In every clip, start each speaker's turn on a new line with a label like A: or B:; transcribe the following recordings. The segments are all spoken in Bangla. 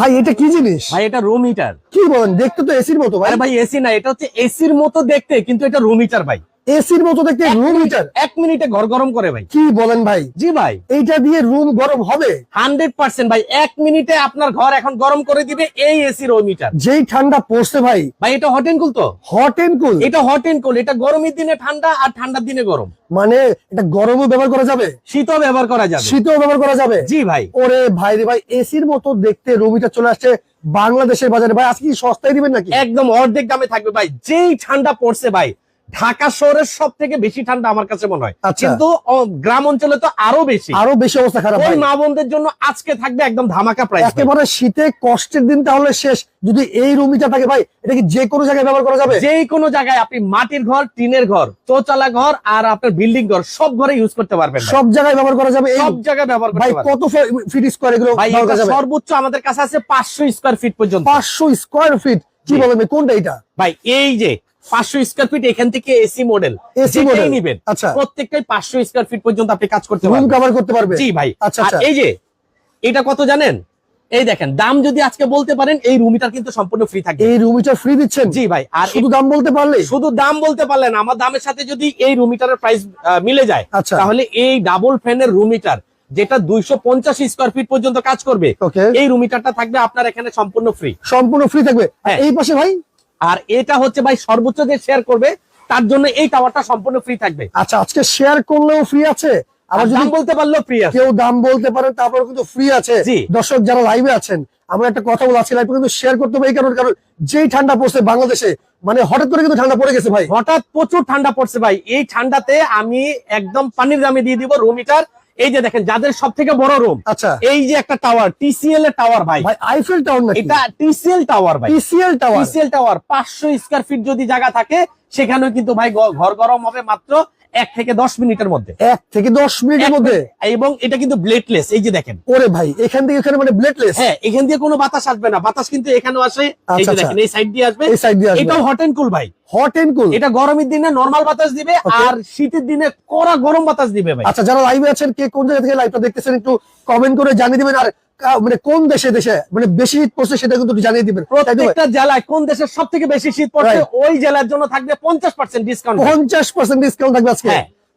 A: ভাই এটা কি জিনিস?
B: ভাই এটা রুম হিটার।
A: কি বলেন, দেখতে তো এসির মতো ভাই।
B: আরে ভাই এসি না, এটা হচ্ছে এসির মতো দেখতে, কিন্তু এটা রুম হিটার ভাই।
A: এসির মতো দেখতে রুম হিটার?
B: 1 মিনিটে ঘর গরম করে ভাই।
A: কি বলেন ভাই?
B: জি ভাই,
A: এইটা দিয়ে রুম গরম হবে
B: 100% ভাই। 1 মিনিটে আপনার ঘর এখন গরম করে দিবে এই এসি রুম হিটার।
A: যেই ঠান্ডা পড়ছে ভাই।
B: ভাই এটা হট এন্ড কুল তো?
A: Hot and cool?
B: এটা হট এন্ড কুল। এটা গরমের দিনে ঠান্ডা আর ঠান্ডার দিনে গরম।
A: মানে এটা গরমও ব্যবহার করা যাবে,
B: শীতও ব্যবহার করা যাবে।
A: শীতও ব্যবহার করা যাবে?
B: জি ভাই।
A: ওরে ভাই রে ভাই, এসির মতো দেখতে রুম হিটার চলে আসছে বাংলাদেশের বাজারে ভাই। আজকে কি সস্তায় দিবেন নাকি?
B: একদম অর্ধেক দামে থাকবে ভাই। যেই ঠান্ডা পড়ছে ভাই, ঢাকা শহরের সব থেকে বেশি ঠান্ডা আমার কাছে মনে হয়,
A: আচ্ছা।
B: কিন্তু গ্রাম অঞ্চলে তো আরো বেশি,
A: আরো বেশি অবস্থা খারাপ
B: ওই
A: ভাই।
B: মা বোনদের জন্য আজকে থাকবে একদম ধামাকা প্রাইস।
A: একেবারে শীতে কষ্টের দিন তাহলে শেষ যদি এই রুম হিটার থাকে ভাই। এটা কি যে কোনো জায়গায় ব্যবহার করা যাবে?
B: যে কোনো জায়গায় আপনি মাটির ঘর, টিনের ঘর, চৌচালা ঘর আর আপনার বিল্ডিং ঘর সব ঘরে ইউজ করতে পারবেন।
A: সব জায়গায় ব্যবহার করা যাবে?
B: সব জায়গায় ব্যবহার
A: ভাই
B: করতে পারবেন।
A: কত ফিট স্কয়ার এগুলো
B: ভাই
A: ব্যবহার করা যাবে?
B: সর্বোচ্চ আমাদের কাছে আছে 500 স্কয়ার ফিট পর্যন্ত।
A: 500 স্কয়ার ফিট? কি বলেন ভাই, কোনটা এটা?
B: ভাই এই যে 500 স্কয়ার ফিট, এখান থেকে এসি মডেল
A: এসি মডেল
B: নিবেন,
A: আচ্ছা,
B: প্রত্যেকটাই 500 স্কয়ার ফিট পর্যন্ত আপনি কাজ করতে
A: রুম
B: পারবেন,
A: কভার করতে পারবে।
B: জি ভাই।
A: আচ্ছা
B: আর
A: আচ্ছা।
B: এই যে এটা কত জানেন? এই দেখেন, দাম যদি আজকে বলতে পারেন, এই রুম হিটার কিন্তু সম্পূর্ণ ফ্রি থাকবে।
A: এই রুম হিটার ফ্রি দিচ্ছেন?
B: জি ভাই। আর
A: শুধু দাম বলতে পারলে?
B: শুধু দাম বলতে পারলেন, আমার দামের সাথে যদি এই রুম হিটারের প্রাইস মিলে যায়,
A: আচ্ছা,
B: তাহলে এই ডাবল ফ্যানের রুম হিটার যেটা 250 স্কয়ার ফিট পর্যন্ত কাজ করবে, এই রুম হিটারটা থাকবে আপনার এখানে সম্পূর্ণ ফ্রি।
A: সম্পূর্ণ ফ্রি থাকবে। এই পাশে ভাই?
B: আর এটা হচ্ছে ভাই সর্বোচ্চ যে শেয়ার করবে তার জন্য এই টাওয়ারটা সম্পূর্ণ ফ্রি থাকবে।
A: আচ্ছা, আজকে শেয়ার করলেও ফ্রি আছে, আবার
B: দাম
A: যদি
B: বলতে পারলেও ফ্রি আছে।
A: কেউ দাম বলতে পারেন তারপর কিন্তু ফ্রি আছে। দর্শক যারা লাইভে আছেন, আমরা একটা কথা বলছি, লাইভে কিন্তু শেয়ার করতে হবে এই কারণ যেই ঠান্ডা পড়ছে বাংলাদেশে, মানে হঠাৎ করে কিন্তু ঠান্ডা পড়ে গেছে ভাই।
B: হঠাৎ প্রচুর ঠান্ডা পড়ছে ভাই। এই ঠান্ডাতে আমি একদম পানির দামে দিয়ে দিব রুম হিটার। এই যে দেখেন, যাদের সব থেকে বড় রুম,
A: আচ্ছা,
B: এই যে একটা টাওয়ার, টিসিএল এর টাওয়ার ভাই।
A: ভাই আইফেল টাওয়ার নাকি?
B: এটা টিসিএল টাওয়ার ভাই।
A: TCL tower? TCL
B: tower 500 square feet যদি জায়গা থাকে, সেখানেও কিন্তু ভাই ঘর গরম হবে মাত্র 1 থেকে 10 মিনিটের মধ্যে।
A: 1 থেকে 10 মিনিটের মধ্যে?
B: এবং এটা কিন্তু ব্লেডলেস। এই যে দেখেন,
A: ওরে ভাই, এখান থেকে এখানে মানে ব্লেডলেস?
B: হ্যাঁ, এখান দিয়ে কোনো বাতাস আসবে না। বাতাস কিন্তু এখানেও আসে, এই যে দেখেন, এই সাইড দিয়ে আসবে,
A: এই সাইড দিয়ে আসবে।
B: এটাও হট এন্ড কুল ভাই।
A: Hot and cool? এটা
B: গরমের দিনে নরমাল বাতাস দিবে, আর শীতের দিনে কড়া গরম বাতাস দিবে ভাই।
A: আচ্ছা, যারা লাইভে আছেন, কে কোন জায়গা থেকে লাইভটা দেখতেছেন একটু কমেন্ট করে জানিয়ে দিবেন। আর মানে কোন দেশে মানে বেশি শীত পড়ছে সেটা কিন্তু জানিয়ে দিবেন।
B: প্রত্যেকটা জেলায় কোন দেশের সব থেকে বেশি শীত পড়ছে, ওই জেলার জন্য থাকবে 50% ডিসকাউন্ট।
A: 50% ডিসকাউন্ট থাকবে আজকে?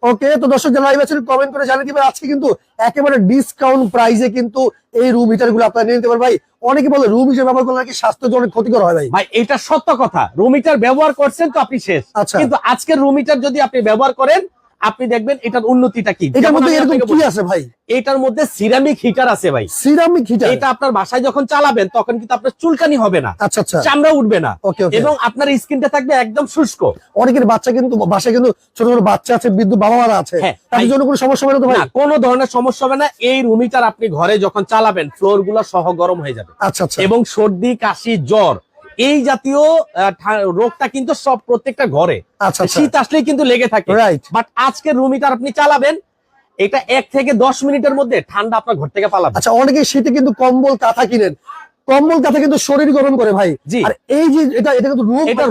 A: ওকে, তো দর্শক যারা লাইভ আছেন কমেন্ট করে জানিয়ে দিবেন। আজকে কিন্তু একেবারে ডিসকাউন্ট প্রাইসে কিন্তু এই রুম হিটার গুলো আপনারা নিয়ে নিতে পারেন ভাই। অনেকে বলে রুম হিটার ব্যবহার করলে নাকি স্বাস্থ্যের জন্য ক্ষতিকর হয় ভাই।
B: ভাই এটা সত্য কথা, রুম হিটার ব্যবহার করছেন তো আপনি শেষ। কিন্তু আজকের রুম হিটার যদি আপনি ব্যবহার করেন, আপনি দেখবেন এটার উন্নতিটা কি।
A: এটার মধ্যে এরকম কি আছে ভাই?
B: এটার মধ্যে সিরামিক হিটার আছে ভাই।
A: Ceramic heater?
B: এটা আপনার বাসায় যখন চালাবেন তখন কিন্তু আপনার চুলকানি হবে না,
A: আচ্ছা আচ্ছা,
B: চামড়া উঠবে না,
A: এবং
B: এবং আপনার স্কিনটা থাকবে একদম শুষ্ক।
A: অনেকের বাচ্চা কিন্তু বাসায় কিন্তু ছোট ছোট বাচ্চা আছে, বৃদ্ধ বাবা মারা আছে, তাদের জন্য কোনো সমস্যা হবে না তো ভাই?
B: কোনো ধরনের সমস্যা হবে না। এই রুম হিটার আপনি ঘরে যখন চালাবেন, ফ্লোর গুলো সহ গরম হয়ে যাবে।
A: আচ্ছা আচ্ছা।
B: এবং সর্দি, কাশি, জ্বর, এই জাতীয় রোগটা কিন্তু সব প্রত্যেকটা ঘরে শীত আসলেই কিন্তু লেগে থাকে। বাট আজকে রুম হিটার আপনি চালাবেন, এটা 1 থেকে 10 মিনিটের মধ্যে ঠান্ডা আপনার ঘর থেকে পালাবে।
A: আচ্ছা, অনেকে শীতে কিন্তু কম্বল কাঁথা কিনেন, কম্বল কাঁথা কিন্তু শরীর গরম করে ভাই। আর এই যে এটা কিন্তু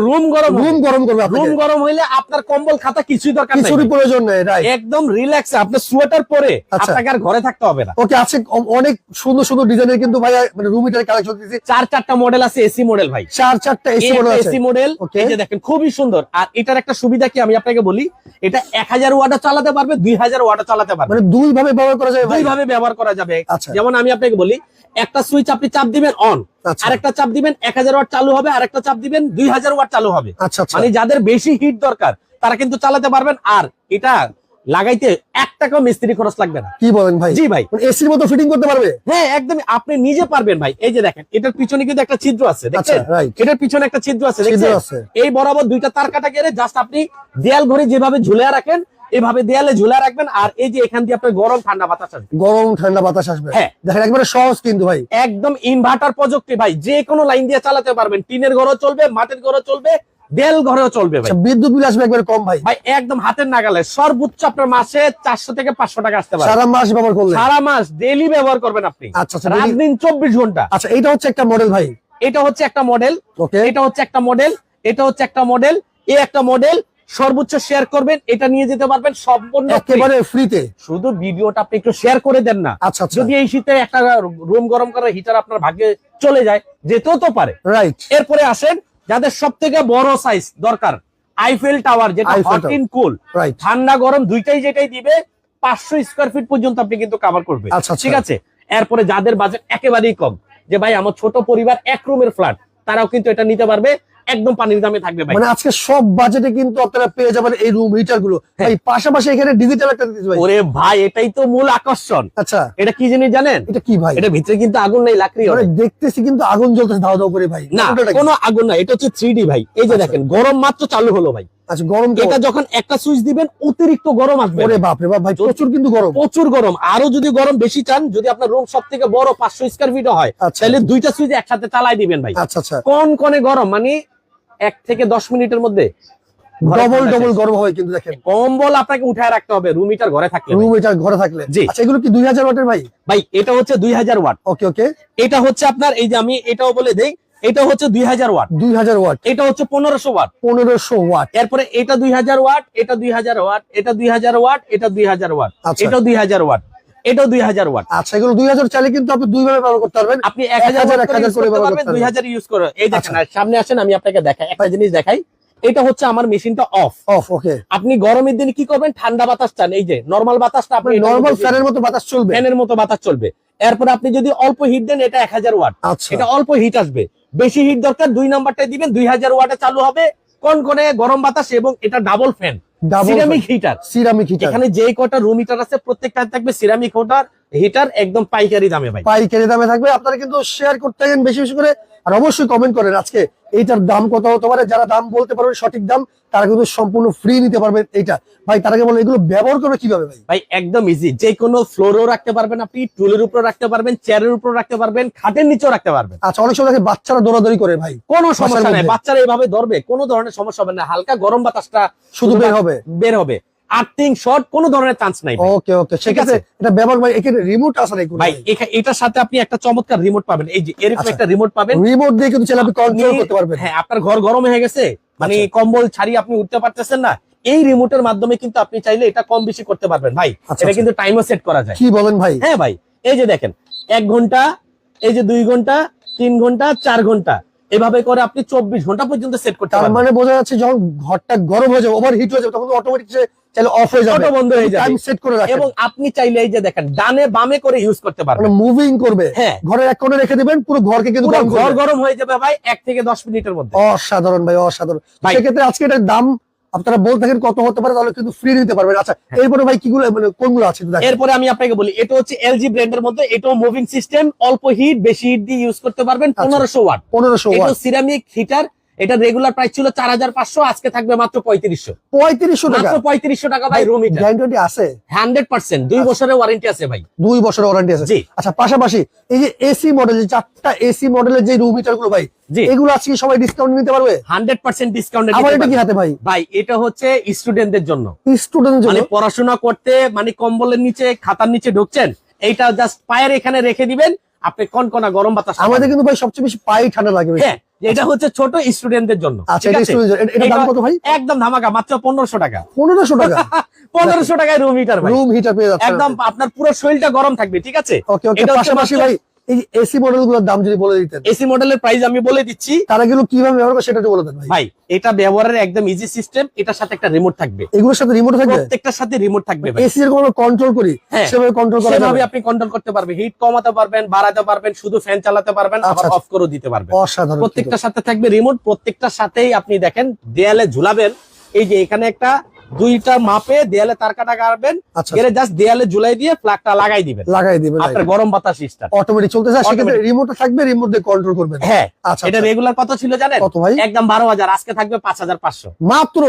A: রুম গরম করবে।
B: রুম গরম হইলে আপনার কম্বল খাতা কিছুই দরকার নেই,
A: কিছুরই প্রয়োজন নেই।
B: একদম রিল্যাক্সে আপনার সোয়েটার পরে আপনাকে আর ঘরে থাকতে হবে না।
A: ওকে, আছে অনেক সুন্দর সুন্দর ডিজাইনের কিন্তু ভাই মানে রুম হিটার কালেকশন দিয়েছি।
B: 4-4টা মডেল আছে, এসি মডেল ভাই।
A: 4-4টা এসি মডেল আছে।
B: এসি মডেল, এই যে দেখেন, খুবই সুন্দর। আর এটার একটা সুবিধা কি আমি আপনাকে বলি, এটা 1000 ওয়াটও চালাতে পারবে, 2000 ওয়াটও চালাতে পারবে।
A: মানে দুই ভাবে ব্যবহার করা যাবে?
B: দুই ভাবে ব্যবহার করা যাবে। যেমন আমি আপনাকে বলি, একটা সুইচ আপনি চাপ দিবেন অন, আরেকটা চাপ দিবেন 1000 ওয়াট চালু হবে, আরেকটা চাপ দিবেন 2000 ওয়াট চালু হবে। মানে যাদের বেশি হিট দরকার তারা কিন্তু চালাতে পারবেন। আর এটা লাগাইতে 1 টাকাও মিস্ত্রি খরচ লাগবে না।
A: কি বলেন ভাই?
B: জি ভাই,
A: এসির মতো ফিটিং করতে পারবে?
B: হ্যাঁ, একদম আপনি নিজে পারবেন ভাই। এই যে দেখেন, এটার পিছনে কিন্তু একটা ছিদ্র আছে, দেখছেন? এটার পিছনে একটা ছিদ্র আছে, দেখছেন? এই বরাবর 2টা তার কাটা গেলে জাস্ট আপনি দেয়াল ঘড়ি যেভাবে ঝুলে রাখেন, এভাবে দেয়ালে ঝুলে রাখবেন। আর এই যে এখান দিয়ে আপনার গরম ঠান্ডা বাতাস আসবে,
A: গরম ঠান্ডা বাতাস আসবে। হ্যাঁ, দেখেন একবারে সহজ কিন্তু ভাই,
B: একদম ইনভার্টার প্রযুক্তি ভাই। যে কোনো লাইন দিয়ে চালাতে পারবেন, টিনের ঘরও চলবে, মাটির ঘরও চলবে, দেয়াল ঘরেও চলবে ভাই।
A: বিদ্যুৎ বিল আসবে একবারে কম ভাই।
B: ভাই একদম হাতের নাগালে, সর্বোচ্চ আপনার মাসে 400 থেকে 500 টাকা আসতে পারে।
A: সারা মাস ব্যবহার করলে? সারা মাস
B: ডেইলি ব্যবহার করবেন আপনি।
A: আচ্ছা,
B: রাত দিন 24 ঘন্টা।
A: আচ্ছা, এটা হচ্ছে একটা মডেল ভাই?
B: এটা হচ্ছে একটা মডেল, এটা হচ্ছে একটা মডেল, এটা হচ্ছে একটা মডেল, এই একটা মডেল। সর্বোচ্চ শেয়ার করবেন, এটা নিয়ে যেতে পারবেন সম্পূর্ণ
A: একেবারে ফ্রিতে।
B: শুধু ভিডিওটা আপনি একটু শেয়ার করে দেন না।
A: আচ্ছা,
B: যদি এই শীতে একটা রুম গরম করার হিটার আপনার ভাগ্যে চলে যায়, যেতেও তো পারে,
A: রাইট।
B: এরপরে আসেন যাদের সব থেকে বড় সাইজ দরকার, আইফেল টাওয়ার, যেটা হট ইন কুল, ঠান্ডা গরম দুইটাই যেটাই দিবে, 500 স্কয়ার ফিট পর্যন্ত আপনি কিন্তু কভার করবে। ঠিক আছে। এরপরে যাদের বাজেট একেবারেই কম, যে ভাই আমার ছোট পরিবার, এক রুমের ফ্ল্যাট, তারাও কিন্তু এটা নিতে পারবে, একদম পানির দামে থাকবে ভাই।
A: মানে আজকে সব বাজেটে কিন্তু আপনারা পেয়ে যাবেন এই রুম হিটার গুলো ভাই। পাশাপাশি এখানে ডিজিটাল একটা দিতে ভাই।
B: ওরে ভাই, এটাই তো মূল আকর্ষণ।
A: আচ্ছা,
B: এটা কি জিনিস জানেন?
A: এটা কি ভাই?
B: এটা ভিতরে কিন্তু আগুন নাই, লাকড়ি।
A: মানে দেখতেছি কিন্তু আগুন জ্বলতেছে দাও দাও করে ভাই।
B: না, কোনো আগুন না, এটা হচ্ছে 3D ভাই। এই যে দেখেন, গরম মাত্র চালু হলো ভাই।
A: আচ্ছা, গরম
B: এটা যখন একটা সুইচ দিবেন, অতিরিক্ত গরম আসবে।
A: ওরে বাপ রে বাপ ভাই, প্রচুর কিন্তু গরম,
B: প্রচুর গরম। আরো যদি গরম বেশি চান, যদি আপনার রুম সব থেকে বড় 500 স্কয়ার ফিট হয়, তাহলে দুইটা সুইচ একসাথে চালাই দিবেন ভাই।
A: আচ্ছা আচ্ছা।
B: কোন কোনে গরম, মানে 1 থেকে 10 মিনিটের মধ্যে
A: ডবল গরম হয় কিন্তু। দেখেন,
B: কম্বল আপনাকে উঠায় রাখতে হবে রুম হিটার ঘরে থাকলে।
A: রুম হিটার ঘরে থাকলে। আচ্ছা, এগুলো কি 2000 ওয়াটের ভাই?
B: ভাই এটা হচ্ছে 2000 ওয়াট।
A: ওকে ওকে।
B: এটা হচ্ছে আপনার, এই যে আমি এটাও বলে দেই, এটা হচ্ছে 2000 ওয়াট।
A: 2000 ওয়াট।
B: এটা হচ্ছে 1500 ওয়াট।
A: 1500 ওয়াট।
B: এরপরে এটা 2000 ওয়াট, এটা 2000 ওয়াট, এটা 2000 ওয়াট, এটা 2000 ওয়াট, এটাও 2000 ওয়াট, এটাও 2000 ওয়াট।
A: আচ্ছা, এগুলো 2000 চাইলে কিন্তু আপনি দুই ভাবে ব্যবহার করতে পারবেন।
B: আপনি 1000 করে ব্যবহার করতে পারবেন, 2000 ইউজ করে। এই দেখেন, সামনে আসেন, আমি আপনাকে দেখাই একটা জিনিস দেখাই। এটা হচ্ছে আমার মেশিনটা অফ।
A: ওকে।
B: আপনি গরমের দিনে কি করবেন, ঠান্ডা বাতাস চান, এই যে নরমাল বাতাসটা আপনি
A: নরমাল ফ্যানের মতো বাতাস চলবে,
B: ফ্যানের মতো বাতাস চলবে। এরপর আপনি যদি অল্প হিট দেন, এটা 1000 ওয়াট, এটা অল্প হিট আসবে। বেশি হিট দরকার, 2 নাম্বারটা দিবেন, 2000 ওয়াটে চালু হবে, কনকনে গরম বাতাস, এবং এটা ডাবল ফ্যান, সিরামিক হিটার। এখানে যে কটা রুম হিটার আছে, প্রত্যেকটা থাকবে সিরামিক হিটার, একদম পাইকারি দামে ভাই,
A: পাইকারি দামে থাকবে। আপনারা কিন্তু শেয়ার করতে থাকেন বেশি বেশি করে, আর অবশ্যই কমেন্ট করেন আজকে এইটার দাম কত হতে পারে। যারা দাম বলতে পারবেন সঠিক দাম, তারা কিন্তু সম্পূর্ণ ফ্রি নিতে পারবেন এইটা ভাই। তার আগে বলো, এগুলো ব্যবহার করবে কিভাবে ভাই?
B: ভাই একদম ইজি, যে কোনো ফ্লোরেও রাখতে পারবেন, আপনি টুলের উপর রাখতে পারবেন, চেয়ারের উপর রাখতে পারবেন, খাটের নিচেও রাখতে পারবেন।
A: আচ্ছা, অনেক সময় দেখে বাচ্চারা দৌড়াদৌড়ি করে ভাই,
B: কোনো সমস্যা নাই, বাচ্চারা এইভাবে ধরবে, কোনো ধরনের সমস্যা হবে না। হালকা গরম বাতাসটা
A: শুধু বের হবে,
B: আর্থিং শর্ট কোনো ধরনের চান্স নাই।
A: ওকে ওকে, ঠিক আছে। এটা ব্যবহার ভাই, এখানে রিমোট আছে নাকি
B: ভাই? এটার সাথে আপনি একটা চমৎকার রিমোট পাবেন, এই যে এরকম একটা রিমোট পাবেন।
A: রিমোট দিয়ে কিন্তু চাইলে আপনি কন্ট্রোল করতে পারবেন।
B: হ্যাঁ, আপনার ঘর গরম হয়ে গেছে, মানে কম্বল ছাড়িয়ে আপনি উঠতে পারতেছেন না, এই রিমোটের মাধ্যমে কিন্তু আপনি চাইলে এটা কম বেশি করতে পারবেন ভাই। এটা কিন্তু টাইমও সেট করা যায়।
A: কি বলেন ভাই?
B: হ্যাঁ ভাই, এই যে দেখেন, 1 ঘন্টা, এই যে 2 ঘন্টা, 3 ঘন্টা, 4 ঘন্টা, এভাবে করে আপনি 24 ঘন্টা পর্যন্ত সেট করতে পারবেন।
A: তার মানে বোঝা যাচ্ছে যখন ঘরটা গরম হয়ে যাবে, ওভার হিট হয়ে যাবে, তখন অটোমেটিক চাইলে অফ হয়ে যাবে,
B: অটো বন্ধ হয়ে যাবে,
A: টাইম সেট করে রাখেন।
B: এবং আপনি চাইলে এই যে দেখেন, ডানে বামে করে ইউজ করতে পারবেন,
A: মানে মুভিং করবে।
B: হ্যাঁ,
A: ঘরের এক কোণে রেখে দিবেন, পুরো ঘরকে কিন্তু
B: ঘর গরম হয়ে যাবে ভাই 1 থেকে 10 মিনিটের মধ্যে।
A: অসাধারণ ভাই, অসাধারণ। সেক্ষেত্রে আজকে এটার দাম আপনারা বলতে থাকেন কত হতে পারে, তাহলে কিন্তু ফ্রি নিতে পারবেন। আচ্ছা, এরপরে ভাই কিগুলো, মানে কোনগুলো আছে?
B: এরপরে আমি আপনাকে বলি, এটা হচ্ছে এলজি ব্র্যান্ডের মধ্যে, এটাও মুভিং সিস্টেম, অল্প হিট বেশি হিট দিয়ে ইউজ করতে পারবেন। 1500 ওয়াট,
A: 1500 ওয়াট,
B: এটা সিরামিক হিটার। এটা রেগুলার প্রাইস ছিল 4500, আজকে থাকবে মাত্র 3500
A: টাকা।
B: মাত্র 3500 টাকা ভাই। রুম হিটার
A: গ্যারান্টি আছে
B: 100%, 2 বছরের ওয়ারেন্টি আছে ভাই।
A: 2 বছরের ওয়ারেন্টি আছে। আচ্ছা, পাশাপাশি এই যে এসি মডেল, 4টা এসি মডেলের যে রুম হিটার গুলো ভাই, এগুলো আজকে সবাই ডিসকাউন্ট নিতে পারবে?
B: 100% ডিসকাউন্ট।
A: আবার এটা কি হাতে ভাই?
B: ভাই এটা হচ্ছে স্টুডেন্টদের জন্য,
A: স্টুডেন্টদের জন্য,
B: মানে পড়াশোনা করতে, মানে কম্বলের নিচে, খাতার নিচে ঢুকছেন, এইটা জাস্ট পায়ের এখানে রেখে দিবেন, আপনি কনকনা গরম বাতাস।
A: আমাদের কিন্তু ভাই সবচেয়ে বেশি পায়ে ঠান্ডা লাগে।
B: হ্যাঁ, এটা হচ্ছে ছোট স্টুডেন্টদের জন্য।
A: আচ্ছা, এটা দাম কত ভাই?
B: একদম ধামাকা, মাত্র 1500 টাকা।
A: 1500 টাকা
B: 1500 টাকায় রুম হিটার ভাই।
A: রুম হিটার পেয়ে যাচ্ছে,
B: একদম আপনার পুরো শরীরটা গরম থাকবে। ঠিক আছে।
A: ওকে ওকে। পাশাপাশি ভাই এই এসি মডেলগুলোর দাম যদি বলে দিতেন।
B: এসি মডেলের প্রাইস আমি বলে দিচ্ছি,
A: তারা এগুলো কিভাবে ব্যবহার করে সেটা একটু বলে দেন ভাই।
B: ভাই এটা ব্যবহারের একদম ইজি সিস্টেম, এটার সাথে একটা রিমোট থাকবে।
A: এগুলোর সাথে রিমোট থাকবে,
B: প্রত্যেকটার সাথে রিমোট থাকবে ভাই।
A: এসি এরকম আমরা কন্ট্রোল করি, সেভাবে কন্ট্রোল করা যাবে,
B: সেভাবে আপনি কন্ট্রোল করতে পারবেন, হিট কমাতে পারবেন, বাড়াতে পারবেন, শুধু ফ্যান চালাতে পারবেন, আবার অফ করে দিতে পারবেন।
A: অসাধারণ।
B: প্রত্যেকটার সাথে থাকবে রিমোট, প্রত্যেকটার সাথেই আপনি দেখেন দেয়ালে ঝুলাবেন, এই যে এখানে একটা 2টা মাপে দেয়ালে তার কাটা গাড়বেন, এর জাস্ট দেয়ালে ঝুলাই দিয়ে প্লাগটা লাগাই দিবেন, আপনার গরম বাতাস স্টার্ট অটোমেটিক চলতেছে। সেক্ষেত্রে রিমোটও থাকবে, রিমোট দিয়ে কন্ট্রোল করবেন। হ্যাঁ, আচ্ছা, এটা রেগুলার কত ছিল জানেন? কত ভাই? একদম 12000, আজকে থাকবে 5500
A: মাত্র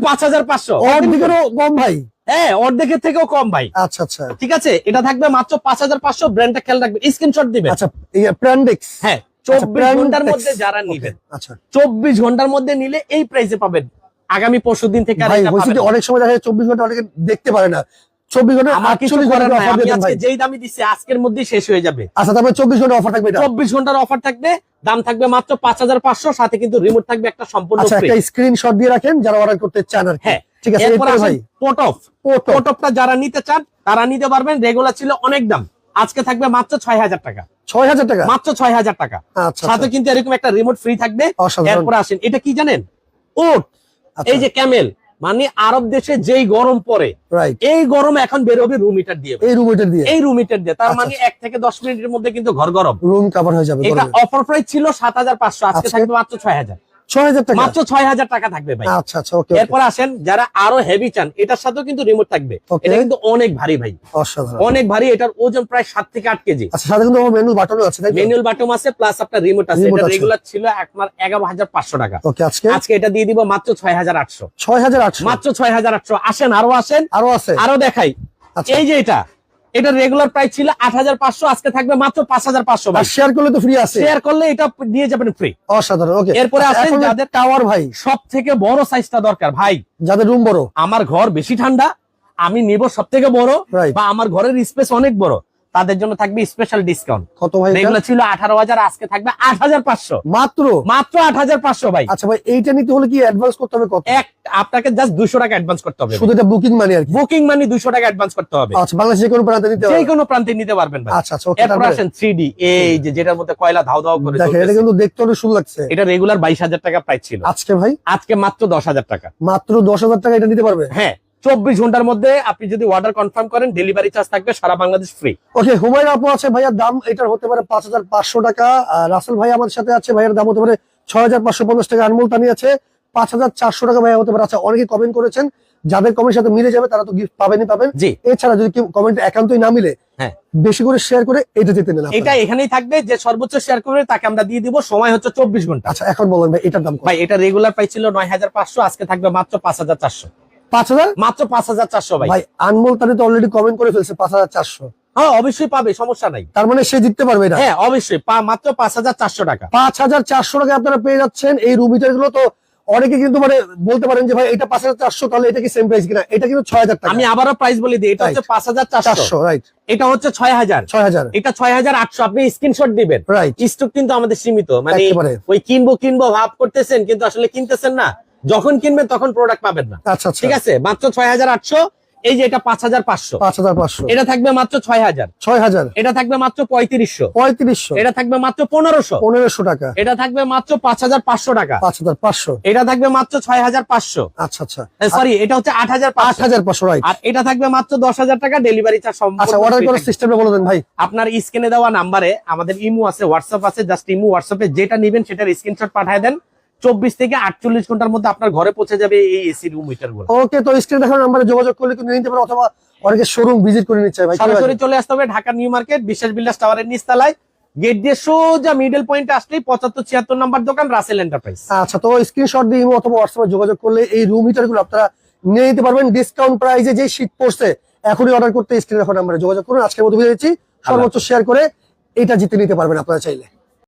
B: 5500।
A: অর্ধেকেরও কম ভাই।
B: হ্যাঁ, অর্ধেকের থেকেও কম ভাই।
A: আচ্ছা আচ্ছা, ঠিক
B: আছে, এটা থাকবে মাত্র 5500। ব্র্যান্ডটা খেয়াল রাখবেন, স্ক্রিনশট দিবেন।
A: আচ্ছা, প্র্যান্ডেক্স।
B: হ্যাঁ, 24 ঘন্টার মধ্যে যারা নেবেন, আচ্ছা 24 ঘন্টার মধ্যে নিলে এই প্রাইসে পাবেন। আগামী পরশুদিন থেকে
A: অনেক সময় দেখা যায় 24 ঘন্টা অনেকে দেখতে পারে না, 24 ঘন্টা
B: আমার কিছু
A: 48
B: করার
A: ঘন্টা
B: নাই,
A: অফার
B: আমি
A: দিবেন
B: আজকে
A: ভাই।
B: যেই দামে দিচ্ছি আজকের মধ্যেই শেষ হয়ে যাবে।
A: আচ্ছা, তারপরে 24 ঘন্টা অফার থাকবে এটা।
B: 24 ঘন্টার অফার থাকবে, দাম থাকবে মাত্র 5500, সাথে কিন্তু রিমোট থাকবে একটা সম্পূর্ণ
A: আচ্ছা,
B: ফ্রি।
A: একটা স্ক্রিনশট দিয়ে রাখেন যারা অর্ডার করতে চান আর কি।
B: হ্যাঁ,
A: ঠিক আছে,
B: এরপর
A: এরপরে ভাই
B: পোটফটা যারা নিতে চান তারা নিতে পারবেন। রেগুলার ছিল অনেক দাম, আজকে থাকবে মাত্র 6000 টাকা।
A: 6000 টাকা
B: মাত্র 6000 টাকা,
A: আচ্ছা,
B: সাথে কিন্তু এরকম একটা রিমোট ফ্রি থাকবে।
A: অসাধারণ।
B: এরপর আসেন, এটা কি জানেন? উট,
A: আচ্ছা,
B: এই যে ক্যামেল, মানে আরব দেশে যেই গরম পড়ে,
A: রাইট,
B: এই গরম এখন বের হবে রুম হিটার দিয়ে,
A: এই রুম হিটার দিয়ে,
B: এই রুম হিটার দিয়ে। তার
A: আচ্ছা,
B: মানে 1 থেকে 10 মিনিটের মধ্যে কিন্তু ঘর গরম,
A: রুম কভার হয়ে যাবে।
B: এটা অফার প্রাইস ছিল 7500, আজকে
A: আচ্ছা।
B: থাকবে মাত্র 6000।
A: 6000 টাকা
B: মাত্র 6000 টাকা থাকবে ভাই।
A: আচ্ছা আচ্ছা, ওকে।
B: এরপর আসেন, যারা আরো হেভি চান, এটার সাথেও কিন্তু রিমোট থাকবে।
A: Okay.
B: এটা কিন্তু অনেক ভারী ভাই,
A: অসাধারণ।
B: অনেক ভারী। এটার ওজন প্রায় 7 থেকে 8 কেজি।
A: আচ্ছা, সাথে কিন্তু ম্যানুয়াল বাটনও আছে, তাই তো?
B: ম্যানুয়াল বাটন আছে, প্লাস আপনার রিমোট আছে।
A: Remote
B: এটা
A: আছে।
B: রেগুলার ছিল আপনার 11500 টাকা,
A: ওকে,
B: আজকে এটা দিয়ে দিব মাত্র 6800।
A: 6800
B: মাত্র 6800। আসেন আরো আসেন,
A: আরো আছে।
B: আরো দেখাই।
A: আচ্ছা,
B: এই যে এটা রেগুলার প্রাইস ছিল 8500, আজকে থাকবে মাত্র 5500 ভাই।
A: আর শেয়ার করলে তো ফ্রি আছে।
B: শেয়ার করলে এটা দিয়ে যাবেন ফ্রি।
A: অসাধারণ, ওকে।
B: এরপরে আসেন,
A: এখন
B: যাদের
A: টাওয়ার ভাই,
B: সব থেকে বড় সাইজটা দরকার ভাই,
A: যাদের রুম বড়,
B: আমার ঘর বেশি ঠান্ডা, আমি নিব সব থেকে বড়,
A: Right.
B: বা আমার ঘরের স্পেস অনেক বড়, তাদের জন্য থাকবে স্পেশাল ডিসকাউন্ট।
A: কত ভাই এটা?
B: এগুলো ছিল 18000, আজকে থাকবে 8500,
A: মাত্র
B: মাত্র 8500 ভাই।
A: আচ্ছা ভাই, এইটা নিতে হলে কি অ্যাডভান্স করতে হবে কত?
B: আপনাকে জাস্ট 200 টাকা অ্যাডভান্স করতে হবে।
A: শুধু এটা বুকিং মানি আর কি?
B: বুকিং মানি 200 টাকা অ্যাডভান্স করতে হবে।
A: আচ্ছা, বাংলাদেশে যে কোনো প্রান্তে নিতে
B: যে
A: হবে?
B: কোনো প্রান্তে নিতে পারবেন ভাই।
A: আচ্ছা আচ্ছা, ওকে।
B: এরপর আসেন 3D, এই যে যেটার মধ্যে কয়লা ধাও ধাও করে
A: দেখেন, এটা
B: চলতেছে।
A: কিন্তু দেখতে অনেক সুন্দর লাগছে।
B: এটা রেগুলার 22000 টাকা প্রাইস ছিল,
A: আজকে ভাই
B: আজকে মাত্র 10000 টাকা।
A: মাত্র 10,000 টাকা এটা নিতে পারবে।
B: হ্যাঁ, 24 ঘন্টার মধ্যে আপনি যদি অর্ডার কনফার্ম করেন, ডেলিভারি চার্জ থাকবে সারা বাংলাদেশ ফ্রি।
A: ওকে, হুমায়ুন আপু আছে, ভাইয়ার দাম এটার হতে পারে 5500 টাকা। আর রাসেল ভাই আমাদের সাথে আছে, ভাইয়ার দাম হতে পারে 6550 টাকা। আনমোল তানি আছে 5400 টাকা, ভাইয়া হতে পারে। আচ্ছা, অনেকে কমেন্ট করেছেন, যাদের কমেন্ট সাথে মিলে যাবে তারা তো গিফট পাবেনই পাবেন।
B: জি,
A: এছাড়া যদি কেউ কমেন্ট একান্তই না মিলে,
B: হ্যাঁ,
A: বেশি করে শেয়ার করে এটা জিতে নেন আপনারা।
B: এটা এখানেই থাকবে, যে সর্বোচ্চ শেয়ার করবে তাকে আমরা দিয়ে দিব। সময় হচ্ছে 24 ঘন্টা।
A: আচ্ছা, এখন বলেন ভাই, এটার দাম কত?
B: ভাই, এটা রেগুলার প্রাইস ছিল 9500, আজকে থাকবে মাত্র 5400।
A: 5000?
B: মাত্র 5400 ভাই।
A: ভাই, আনমোল তানি তো অলরেডি কমেন্ট করে ফেলছে 5400।
B: হ্যাঁ, অবশ্যই পাবে, সমস্যা নাই।
A: তার মানে সে জিততে পারবে এটা।
B: হ্যাঁ, অবশ্যই মাত্র 5400 টাকা।
A: 5400 টাকা আপনারা পেয়ে যাচ্ছেন এই রুম হিটার গুলো। তো অনেকে কিন্তু মানে বলতে পারেন যে ভাই এটা 5400, তাহলে এটা কি সেম প্রাইস কিনা? এটা কিন্তু 6000 টাকা।
B: আমি আবারও প্রাইস বলে দিই, এটা হচ্ছে 5400,
A: 400, রাইট।
B: এটা হচ্ছে 6000,
A: 6000,
B: এটা 6800। আপনি স্ক্রিনশট দিবেন।
A: রাইট।
B: স্টক কিন্তু আমাদের সীমিত, মানে
A: একেবারে।
B: ওই কিনবো ভাব করতেছেন, কিন্তু আসলে কিনতেছেন না। যখন কিনবেন তখন প্রোডাক্ট পাবেন না।
A: আচ্ছা আচ্ছা,
B: ঠিক আছে, মাত্র 6800। এই যে এটা 5500,
A: 5500,
B: এটা থাকবে মাত্র 6000,
A: 6000,
B: এটা থাকবে মাত্র 3500,
A: 3500,
B: এটা থাকবে মাত্র 1500,
A: 1500 টাকা,
B: এটা থাকবে মাত্র 5500 টাকা,
A: 5500,
B: এটা থাকবে মাত্র 6500।
A: আচ্ছা আচ্ছা,
B: সরি, এটা হচ্ছে 8500,
A: 8500, রাইট।
B: আর এটা থাকবে মাত্র 10000 টাকা, ডেলিভারি চার্জ
A: আচ্ছা, অর্ডার করার সিস্টেমটা বলে দেন ভাই।
B: আপনার স্ক্রিনে দেওয়া নাম্বারে আমাদের ইমো আছে, হোয়াটসঅ্যাপ আছে, জাস্ট ইমো হোয়াটসঅ্যাপে যেটা নেবেন সেটার স্ক্রিনশট পাঠিয়ে দেন। 24 থেকে 48 ঘন্টার মধ্যে আপনার ঘরে পৌঁছে যাবে এই এসি রুম হিটার গুলো।
A: ওকে, তো স্ক্রিনে দেখানো নাম্বারে যোগাযোগ করলে কিন্তু নিতে পারেন, অথবা অনেকে শোরুম ভিজিট করে নিচ্ছে ভাই।
B: সরাসরি চলে আসতে হবে ঢাকা নিউ মার্কেট বিশ্বাস বিল্ডার্স টাওয়ারের নিচতলায়, গেট দিয়ে সোজা মিডল পয়েন্টে আসলেই 7576 নাম্বার দোকান, রাসেল এন্টারপ্রাইজ।
A: আচ্ছা, তো স্ক্রিনশট দিয়ে ইমো অথবা হোয়াটসঅ্যাপে যোগাযোগ করলে এই রুম হিটার গুলো আপনারা নিয়ে নিতে পারবেন ডিসকাউন্ট প্রাইসে। যে শীত পড়ছে, এখনই অর্ডার করতে স্ক্রিনে দেখানো নাম্বারে যোগাযোগ করুন। আজকের মতো বিদায় দিচ্ছি, সর্বোচ্চ শেয়ার করে এটা জিতে নিতে পারবেন আপনারা চাইলে।